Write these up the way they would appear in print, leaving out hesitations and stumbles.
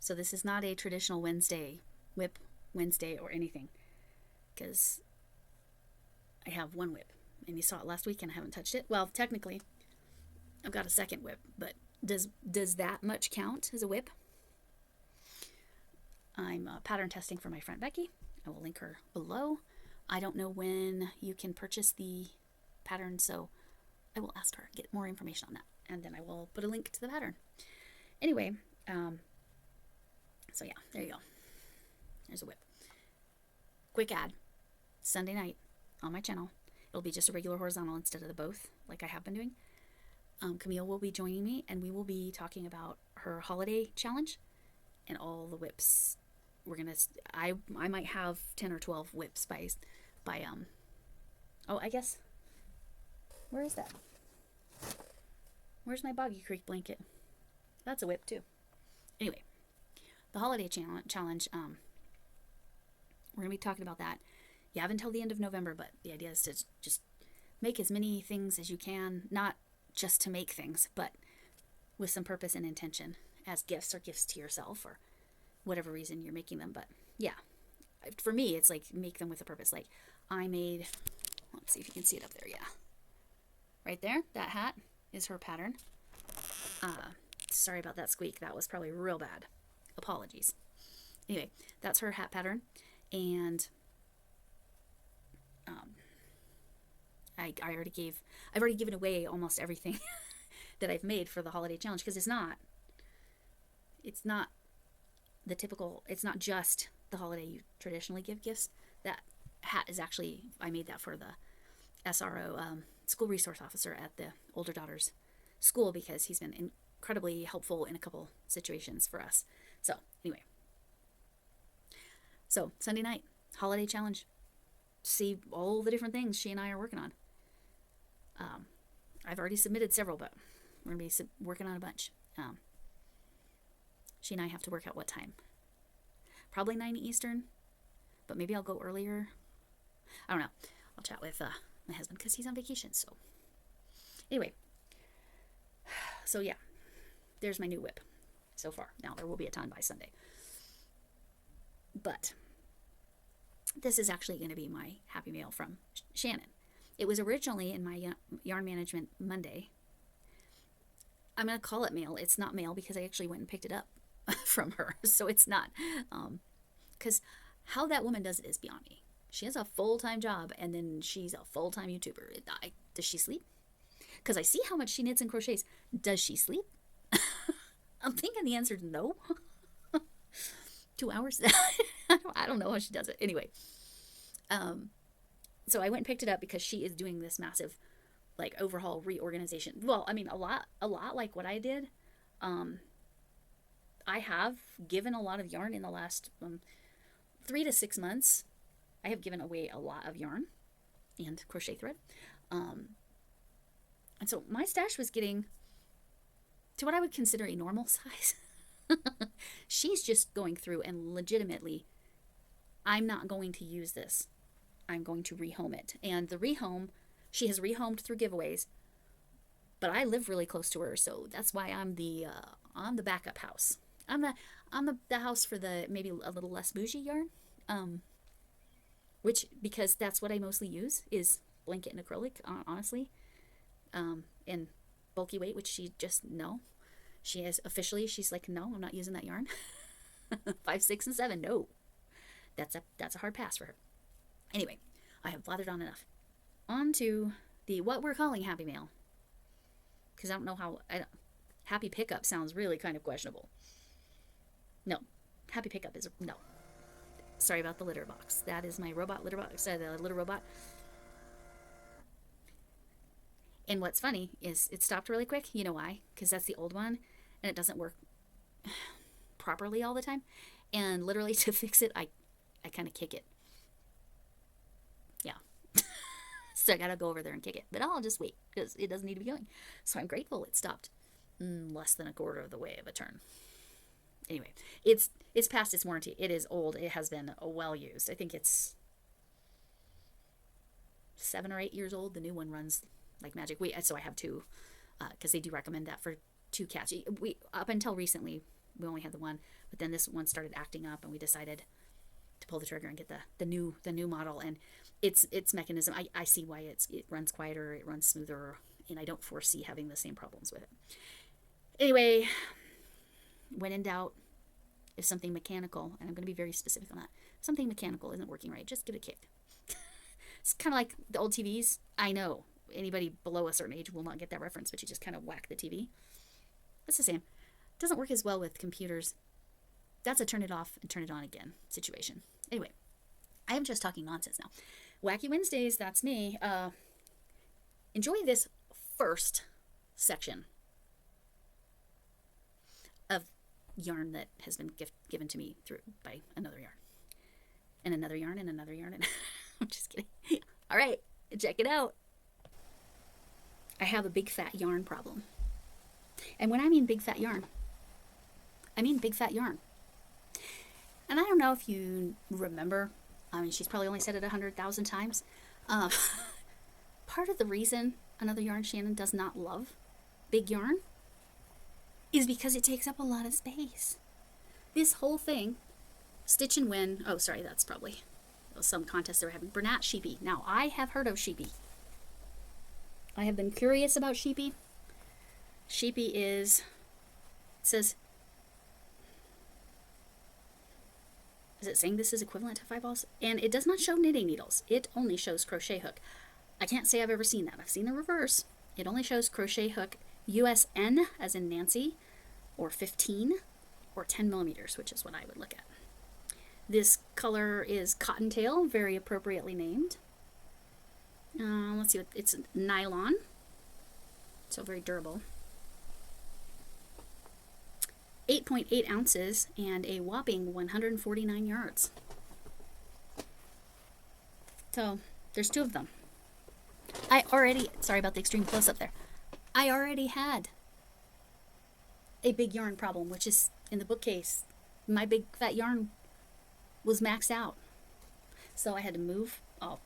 So this is not a traditional Wednesday, whip Wednesday or anything, because I have one whip, and you saw it last week and I haven't touched it. Well, technically, I've got a second whip, but does that much count as a whip? I'm pattern testing for my friend Becky. I will link her below. I don't know when you can purchase the pattern, so I will ask her, get more information on that, and then I will put a link to the pattern. Anyway, so yeah, there you go. There's a whip. Quick ad. Sunday night on my channel. It'll be just a regular horizontal instead of the both, like I have been doing. Camille will be joining me, and we will be talking about her holiday challenge and all the whips. I might have 10 or 12 whips by oh, I guess, where is that? Where's my Boggy Creek blanket? That's a whip too. Anyway, the holiday challenge, we're gonna be talking about that. You have until the end of November, but the idea is to just make as many things as you can, not just to make things, but with some purpose and intention as gifts or gifts to yourself or whatever reason you're making them. But yeah, for me, it's like make them with a purpose. Like I made, let's see if you can see it up there. Yeah, right there, that hat is her pattern. Sorry about that squeak. That was probably real bad. Apologies. Anyway, that's her hat pattern, and I've already given away almost everything that I've made for the holiday challenge, because it's not the typical, it's not just the holiday you traditionally give gifts. That hat is actually, I made that for the SRO, school resource officer at the older daughter's school, because he's been incredibly helpful in a couple situations for us. So anyway, so Sunday night, holiday challenge. See all the different things she and I are working on. I've already submitted several, but we're going to be working on a bunch. She and I have to work out what time. Probably 9 Eastern, but maybe I'll go earlier. I don't know. I'll chat with my husband because he's on vacation. So anyway, so yeah, there's my new whip so far. Now there will be a ton by Sunday. But this is actually going to be my happy mail from Shannon. It was originally in my Yarn Management Monday. I'm going to call it mail. It's not mail because I actually went and picked it up from her. So it's not. Because how that woman does it is beyond me. She has a full-time job, and then she's a full-time YouTuber. Does she sleep? Because I see how much she knits and crochets. Does she sleep? I'm thinking the answer is no. 2 hours? I don't know how she does it. Anyway, so I went and picked it up because she is doing this massive, like, overhaul reorganization. Well, I mean, a lot like what I did. I have given a lot of yarn in the last 3 to 6 months. I have given away a lot of yarn and crochet thread. And so my stash was getting to what I would consider a normal size. She's just going through and legitimately, I'm not going to use this. I'm going to rehome it. And the rehome, she has rehomed through giveaways, but I live really close to her, so that's why I'm the backup house. I'm the house for the maybe a little less bougie yarn, which, because that's what I mostly use is blanket and acrylic, honestly, and bulky weight, which she just no. She is officially, she's like, no, I'm not using that yarn. 5, 6, and 7, no. That's a hard pass for her. Anyway, I have blathered on enough. On to the what we're calling happy mail. Because I don't know how, happy pickup sounds really kind of questionable. No, happy pickup is, no. Sorry about the litter box. That is my robot litter box, the litter robot. And what's funny is it stopped really quick. You know why? Because that's the old one, and it doesn't work properly all the time. And literally to fix it, I kind of kick it. Yeah. So I got to go over there and kick it. But I'll just wait because it doesn't need to be going. So I'm grateful it stopped less than a quarter of the way of a turn. Anyway, it's past its warranty. It is old. It has been well used. I think it's 7 or 8 years old. The new one runs like magic. So I have 2 because they do recommend that for 2 cats. We up until recently, we only had the one, but then this one started acting up, and we decided to pull the trigger and get the new model. And its mechanism, I see why it runs quieter, it runs smoother, and I don't foresee having the same problems with it. Anyway, when in doubt, if something mechanical, and I'm going to be very specific on that, if something mechanical isn't working right, just give it a kick. It's kind of like the old TVs. I know anybody below a certain age will not get that reference, but you just kind of whack the TV. It's the same. It doesn't work as well with computers. That's a turn it off and turn it on again situation. Anyway, I am just talking nonsense now. Wacky Wednesdays, that's me. Enjoy this first section of yarn that has been given to me by another yarn. And another yarn and another yarn. And I'm just kidding. All right, check it out. I have a big fat yarn problem. And when I mean big fat yarn, I mean big fat yarn. And I don't know if you remember, I mean, she's probably only said it 100,000 times. Part of the reason Another Yarn Shannon does not love big yarn is because it takes up a lot of space. This whole thing, Stitch and Win, oh, sorry, that's probably some contest they're having. Bernat Sheepy. Now, I have heard of Sheepy. I have been curious about Sheepy. Sheepy is, it says, is it saying this is equivalent to 5 balls? And it does not show knitting needles. It only shows crochet hook. I can't say I've ever seen that. I've seen the reverse. It only shows crochet hook USN, as in Nancy, or 15, or 10 millimeters, which is what I would look at. This color is Cottontail, very appropriately named. Let's see, it's nylon, so very durable. 8.8 ounces and a whopping 149 yards. So there's 2 of them. I already, sorry about the extreme close up there. I already had a big yarn problem, which is in the bookcase. My big fat yarn was maxed out. So I had to move, I'll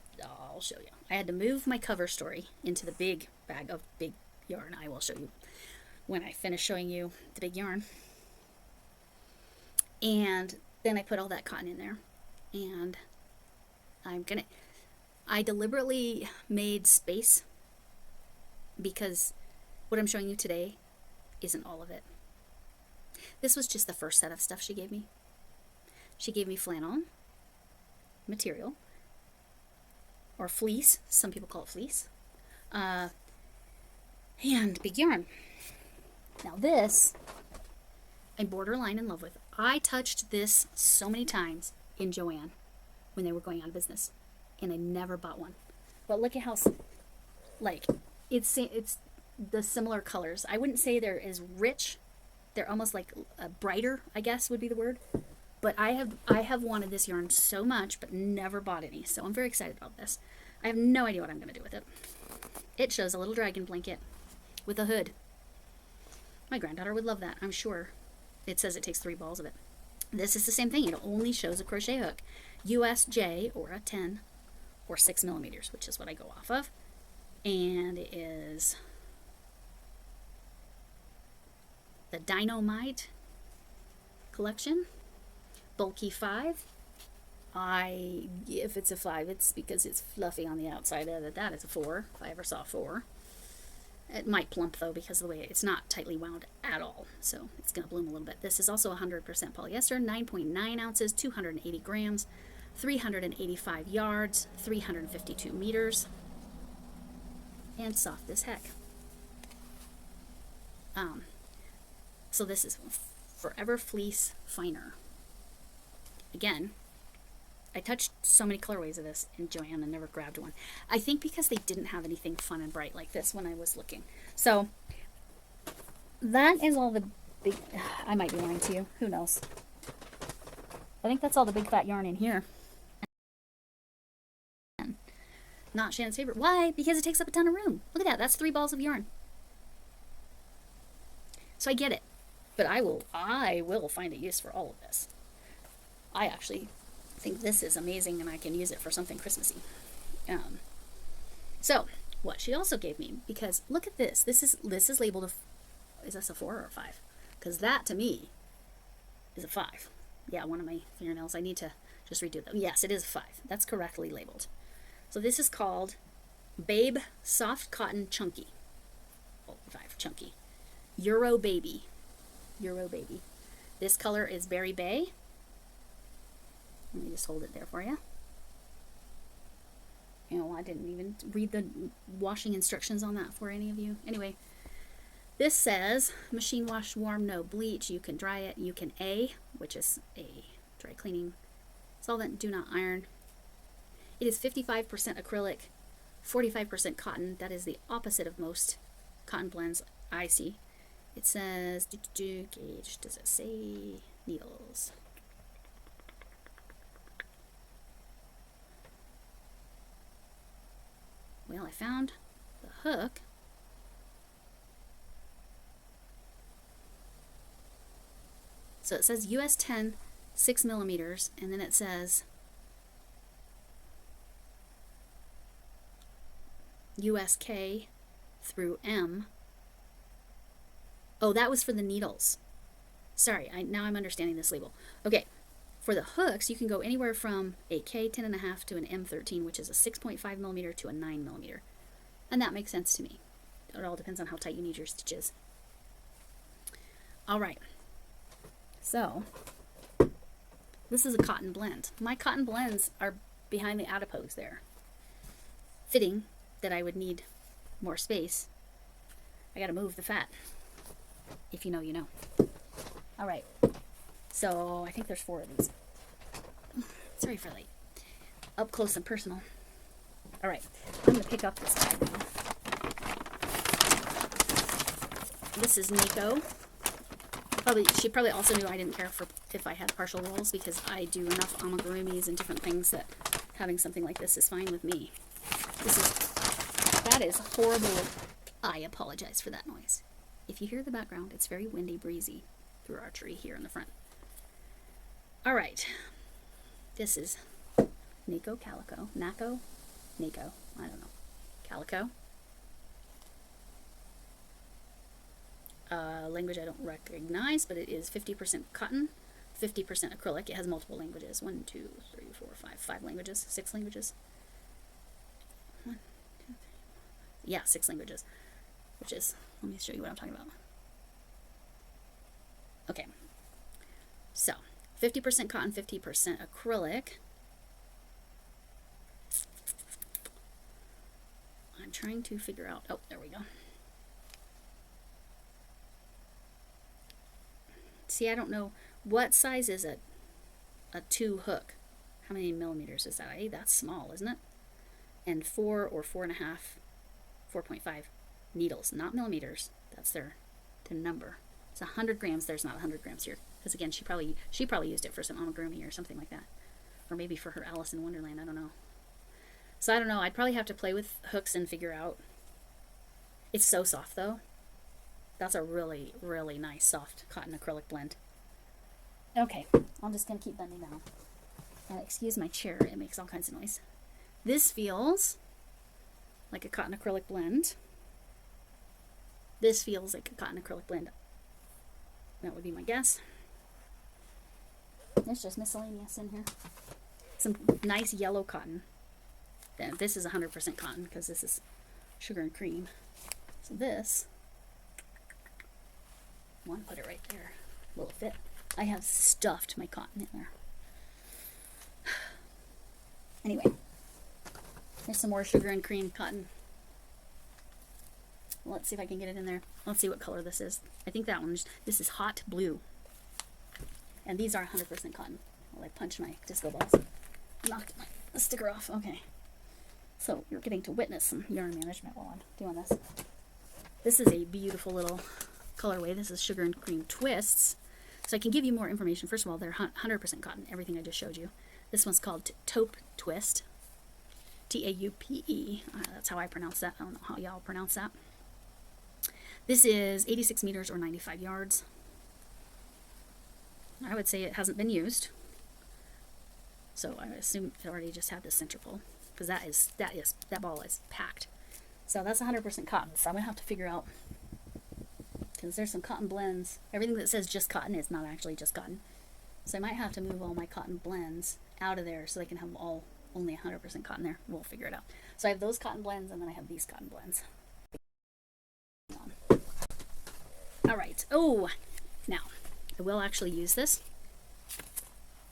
show you. I had to move my cover story into the big bag of big yarn. I will show you when I finish showing you the big yarn. And then I put all that cotton in there. And I deliberately made space because what I'm showing you today isn't all of it. This was just the first set of stuff she gave me. She gave me flannel material, or fleece, some people call it fleece, and big yarn. Now this, I'm borderline in love with. I touched this so many times in Joann when they were going out of business, and I never bought one. But look at how, like, it's the similar colors. I wouldn't say they're as rich. They're almost like brighter, I guess would be the word. But I have wanted this yarn so much, but never bought any. So I'm very excited about this. I have no idea what I'm going to do with it. It shows a little dragon blanket with a hood. My granddaughter would love that, I'm sure. It says it takes 3 balls of it. This is the same thing. It only shows a crochet hook. USJ, or a 10, or 6 millimeters, which is what I go off of. And it is the Dynamite collection. Bulky 5. If it's a 5, it's because it's fluffy on the outside. Other than that, it's a 4, if I ever saw a 4. It might plump though because of the way it's not tightly wound at all, so it's going to bloom a little bit. This is also 100% polyester, 9.9 ounces, 280 grams, 385 yards, 352 meters, and soft as heck. So this is Forever Fleece Finer. Again, I touched so many colorways of this in Joann and never grabbed one. I think because they didn't have anything fun and bright like this when I was looking. So that is all the big, I might be lying to you, who knows. I think that's all the big fat yarn in here. Not Shannon's favorite. Why? Because it takes up a ton of room. Look at that, that's 3 balls of yarn. So I get it, but I will find a use for all of this. I actually think this is amazing and I can use it for something Christmassy. So what she also gave me, because look at this. This is labeled is this a 4 or a 5? Because that to me is a 5. Yeah, one of my fingernails. I need to just redo that. Yes, it is a 5. That's correctly labeled. So this is called Babe Soft Cotton Chunky. Oh, 5, chunky. Euro Baby. Euro Baby. This color is Berry Bay. Let me just hold it there for you. You know, I didn't even read the washing instructions on that for any of you. Anyway, this says machine wash, warm, no bleach. You can dry it. You can which is a dry cleaning solvent, do not iron. It is 55% acrylic, 45% cotton. That is the opposite of most cotton blends I see. It says, gauge, does it say needles? Well, I found the hook. So it says US 10, 6 millimeters, and then it says USK through M. Oh, that was for the needles. Sorry, now I'm understanding this label. Okay, for the hooks, you can go anywhere from a K10.5 to an M13, which is a 6.5 millimeter to a 9 millimeter. And that makes sense to me. It all depends on how tight you need your stitches. All right. So, this is a cotton blend. My cotton blends are behind the adipose there. Fitting that I would need more space. I gotta move the fat. If you know, you know. All right. So, I think there's 4 of these. Sorry for late. Up close and personal. All right. I'm gonna pick up this bag now. This is Nico. She probably also knew I didn't care for if I had partial rolls because I do enough amigurumis and different things that having something like this is fine with me. That is horrible. I apologize for that noise. If you hear the background, it's very windy, breezy through our tree here in the front. All right. This is Nico Calico. Nico? I don't know. Calico. Language I don't recognize, but it is 50% cotton, 50% acrylic. It has multiple languages. 1, 2, 3, 4, 5 languages, 6 languages. 1, 2, 3, 4, 5. Yeah, 6 languages. Which is, let me show you what I'm talking about. Okay. So, 50% cotton, 50% acrylic. I'm trying to figure out, oh, there we go. See, I don't know, what size is a 2 hook? How many millimeters is that? That's small, isn't it? And 4 or 4.5, 4.5 needles, not millimeters. That's their number. It's 100 grams. There's not 100 grams here. Because again, she probably used it for some amigurumi or something like that. Or maybe for her Alice in Wonderland, I don't know. So I don't know, I'd probably have to play with hooks and figure out. It's so soft though. That's a really, really nice soft cotton acrylic blend. Okay, I'm just going to keep bending down. And excuse my chair, it makes all kinds of noise. This feels like a cotton acrylic blend. This feels like a cotton acrylic blend. That would be my guess. There's just miscellaneous in here. Some nice yellow cotton. Then this is 100% cotton because this is sugar and cream. So this, I want to put it right there. Will it fit? I have stuffed my cotton in there. Anyway, there's some more sugar and cream cotton. Let's see if I can get it in there. Let's see what color this is. I think that one, this is hot blue. And these are 100% cotton. Well, I punched my disco balls. Knocked my sticker off. Okay. So you're getting to witness some yarn management while I'm doing this. This is a beautiful little colorway. This is sugar and cream twists. So I can give you more information. First of all, they're 100% cotton. Everything I just showed you. This one's called Taupe Twist. Taupe. That's how I pronounce that. I don't know how y'all pronounce that. This is 86 meters or 95 yards. I would say it hasn't been used. So I assume it already just had this center pull. Because that ball is packed. So that's 100% cotton. So I'm going to have to figure out, because there's some cotton blends. Everything that says just cotton is not actually just cotton. So I might have to move all my cotton blends out of there so they can have all only 100% cotton there. We'll figure it out. So I have those cotton blends, and then I have these cotton blends. All right. Oh, now I will actually use this.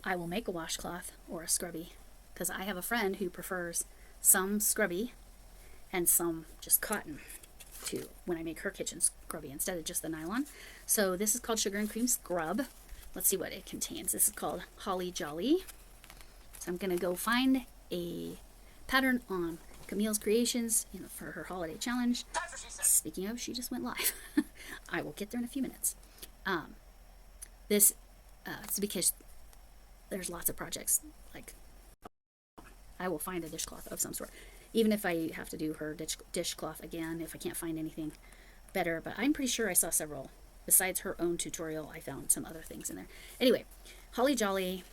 I will make a washcloth or a scrubby, because I have a friend who prefers some scrubby and some just cotton to when I make her kitchen scrubby instead of just the nylon. So this is called Sugar and Cream Scrub. Let's see what it contains. This is called Holly Jolly. So I'm going to go find a pattern on Camille's Creations, for her holiday challenge. Speaking of, she just went live. I will get there in a few minutes. This it's because there's lots of projects. Like, I will find a dishcloth of some sort, even if I have to do her dishcloth again if I can't find anything better. But I'm pretty sure I saw several. Besides her own tutorial, I found some other things in there. Anyway, Holly Jolly,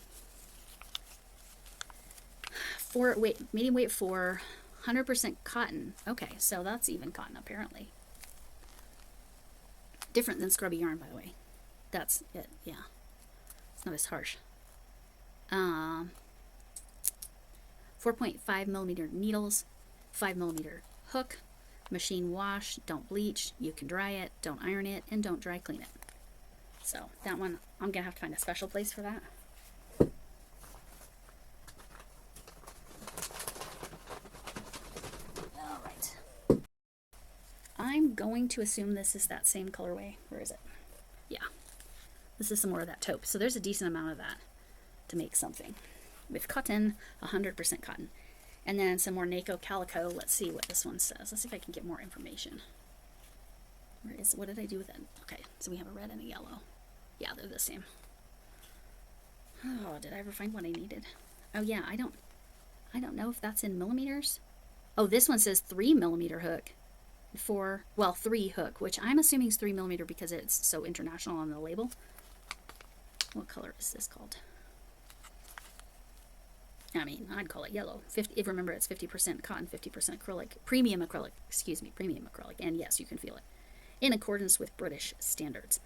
medium weight 4, 100% cotton. Okay, so that's even cotton apparently. Different than scrubby yarn, by the way. That's it. Yeah, it's not as harsh. 4.5 millimeter needles, 5 millimeter hook, machine wash, don't bleach, you can dry it, don't iron it, and don't dry clean it. So that one, I'm gonna have to find a special place for that. All right. I'm going to assume this is that same colorway. Where is it? Yeah. This is some more of that taupe. So there's a decent amount of that to make something. With cotton, 100% cotton. And then some more Nako calico. Let's see what this one says. Let's see if I can get more information. What did I do with it? Okay, so we have a red and a yellow. Yeah, they're the same. Oh, did I ever find what I needed? Oh yeah, I don't know if that's in millimeters. Oh, this one says 3 millimeter hook. 3 hook, which I'm assuming is 3 millimeter because it's so international on the label. What color is this called? I mean, I'd call it yellow. Remember, it's 50% cotton, 50% acrylic. Premium acrylic. And yes, you can feel it. In accordance with British standards.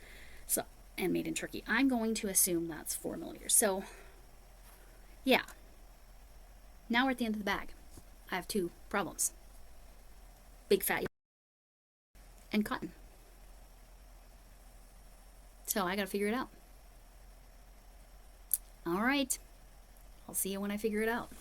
So, and made in Turkey. I'm going to assume that's 4 millimeters. So, yeah. Now we're at the end of the bag. I have 2 problems. Big fat and cotton. So I gotta figure it out. All right. I'll see you when I figure it out.